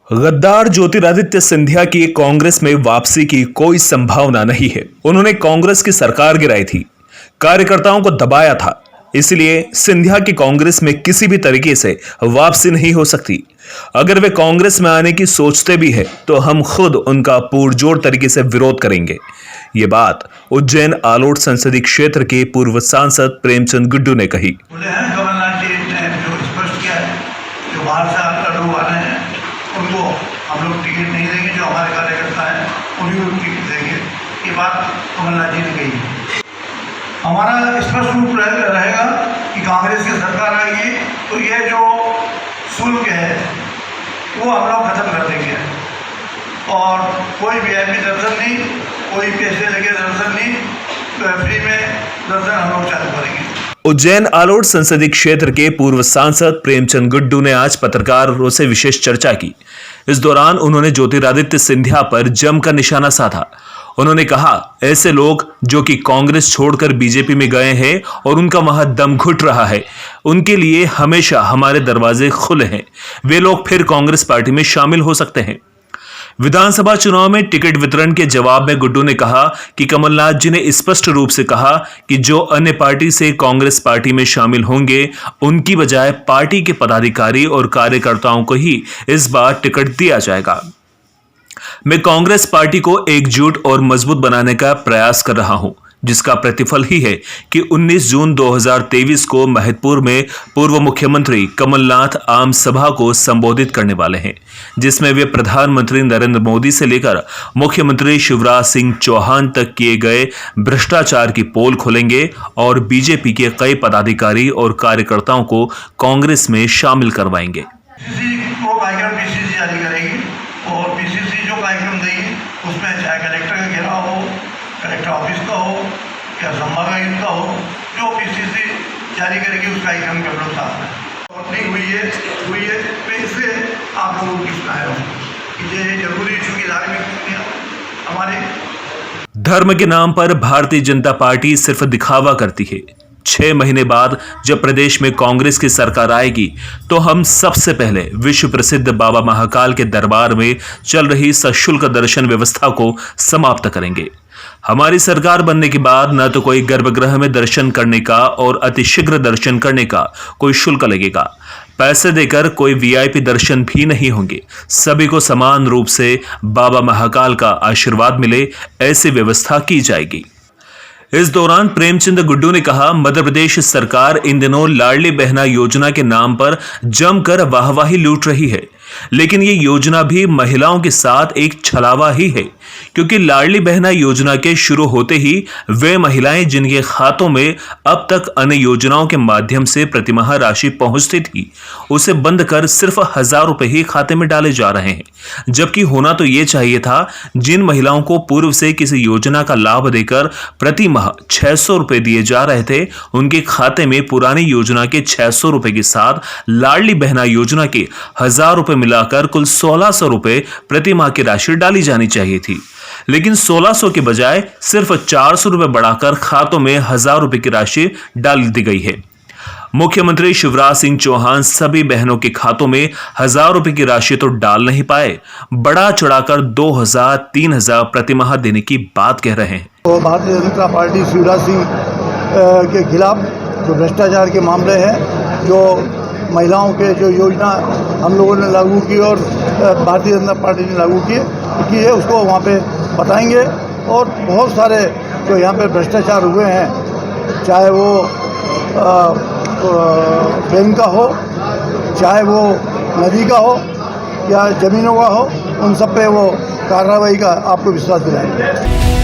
गद्दार ज्योतिरादित्य सिंधिया की कांग्रेस में वापसी की कोई संभावना नहीं है। उन्होंने कांग्रेस की सरकार गिराई थी, कार्यकर्ताओं को दबाया था, इसलिए सिंधिया की कांग्रेस में किसी भी तरीके से वापसी नहीं हो सकती। अगर वे कांग्रेस में आने की सोचते भी हैं तो हम खुद उनका पुरजोर तरीके से विरोध करेंगे। ये बात उज्जैन आलोट संसदीय क्षेत्र के पूर्व सांसद प्रेमचंद गुड्डू ने कही। कमलनाथ जी ने जो स्पष्ट किया है, जो बाहर से आकर लोग आ रहे हैं उनको हम लोग टिकट नहीं देंगे, जो हमारे कार्यकर्ता हैं उन्हीं को टिकट देंगे। ये बात कमलनाथ जी ने कही। हमारा स्पष्ट रूप रहेगा कि कांग्रेस की सरकार आएगी तो ये जो शुल्क है वो हम लोग खत्म कर देंगे और कोई वीआईपी दर्शन नहीं, कोई पैसे लगे दर्शन नहीं, फ्री में दर्शन हम लोग चालू करेंगे। उज्जैन आलोट संसदीय क्षेत्र के पूर्व सांसद प्रेमचंद गुड्डू ने आज पत्रकारों से विशेष चर्चा की। इस दौरान उन्होंने ज्योतिरादित्य सिंधिया पर जमकर निशाना साधा। उन्होंने कहा, ऐसे लोग जो कि कांग्रेस छोड़कर बीजेपी में गए हैं और उनका वहां दम घुट रहा है, उनके लिए हमेशा हमारे दरवाजे खुले हैं। वे लोग फिर कांग्रेस पार्टी में शामिल हो सकते हैं। विधानसभा चुनाव में टिकट वितरण के जवाब में गुड्डू ने कहा कि कमलनाथ जी ने स्पष्ट रूप से कहा कि जो अन्य पार्टी से कांग्रेस पार्टी में शामिल होंगे उनकी बजाय पार्टी के पदाधिकारी और कार्यकर्ताओं को ही इस बार टिकट दिया जाएगा। मैं कांग्रेस पार्टी को एकजुट और मजबूत बनाने का प्रयास कर रहा हूं, जिसका प्रतिफल ही है कि 19 जून 2023 को महतपुर में पूर्व मुख्यमंत्री कमलनाथ आम सभा को संबोधित करने वाले हैं, जिसमें वे प्रधानमंत्री नरेंद्र मोदी से लेकर मुख्यमंत्री शिवराज सिंह चौहान तक किए गए भ्रष्टाचार की पोल खोलेंगे और बीजेपी के कई पदाधिकारी और कार्यकर्ताओं को कांग्रेस में शामिल करवाएंगे। और पीसीसी जो कार्यक्रम देगी उसमें चाहे कलेक्टर का घेराव हो, कलेक्टर ऑफिस का हो या संभागायुक्त का हो, जो पीसीसी जारी करेगी उस कार्यक्रम के हम लोग साथ में। और नहीं हुई है मैं इसलिए आप लोगों की सुनाया हूँ कि ये जरूरी इशू की धार्मिक हमारे धर्म के नाम पर भारतीय जनता पार्टी सिर्फ दिखावा करती है। 6 महीने बाद जब प्रदेश में कांग्रेस की सरकार आएगी तो हम सबसे पहले विश्व प्रसिद्ध बाबा महाकाल के दरबार में चल रही सशुल्क दर्शन व्यवस्था को समाप्त करेंगे। हमारी सरकार बनने के बाद न तो कोई गर्भगृह में दर्शन करने का और अतिशीघ्र दर्शन करने का कोई शुल्क लगेगा, पैसे देकर कोई वीआईपी दर्शन भी नहीं होंगे। सभी को समान रूप से बाबा महाकाल का आशीर्वाद मिले, ऐसी व्यवस्था की जाएगी। इस दौरान प्रेमचंद गुड्डू ने कहा, मध्य प्रदेश सरकार इन दिनों लाडली बहना योजना के नाम पर जमकर वाहवाही लूट रही है, लेकिन ये योजना भी महिलाओं के साथ एक छलावा ही है, क्योंकि लाडली बहना योजना के शुरू होते ही वे महिलाएं जिनके खातों में अब तक अन्य योजनाओं के माध्यम से प्रतिमाह राशि पहुंचती थी, उसे बंद कर सिर्फ 1000 रुपए ही खाते में डाले जा रहे हैं। जबकि होना तो ये चाहिए था, जिन महिलाओं को पूर्व से किसी योजना का लाभ देकर प्रति माह 600 रुपए दिए जा रहे थे, उनके खाते में पुरानी योजना के 600 रुपए के साथ लाडली बहना योजना के 1000 रुपए मिलाकर कुल 1600 रुपए प्रति माह की राशि डाली जानी चाहिए थी, लेकिन 1600 के बजाय सिर्फ 400 रुपए बढ़ाकर खातों में 1000 रुपए की राशि डाल दी गई है। मुख्यमंत्री शिवराज सिंह चौहान सभी बहनों के खातों में 1000 रुपए की राशि तो डाल नहीं पाए, बढ़ा चढ़ाकर 2000, 3000 प्रति माह देने की बात कह रहे हैं। तो भारतीय जनता पार्टी शिवराज सिंह के खिलाफ जो भ्रष्टाचार के मामले हैं, जो महिलाओं के जो योजना हम लोगों ने लागू की और भारतीय जनता पार्टी ने लागू की है, उसको वहाँ पे बताएंगे। और बहुत सारे जो यहाँ पे भ्रष्टाचार हुए हैं, चाहे वो बैंक का हो, चाहे वो नदी का हो या ज़मीनों का हो, उन सब पे वो कार्रवाई का आपको विश्वास दिलाएंगे।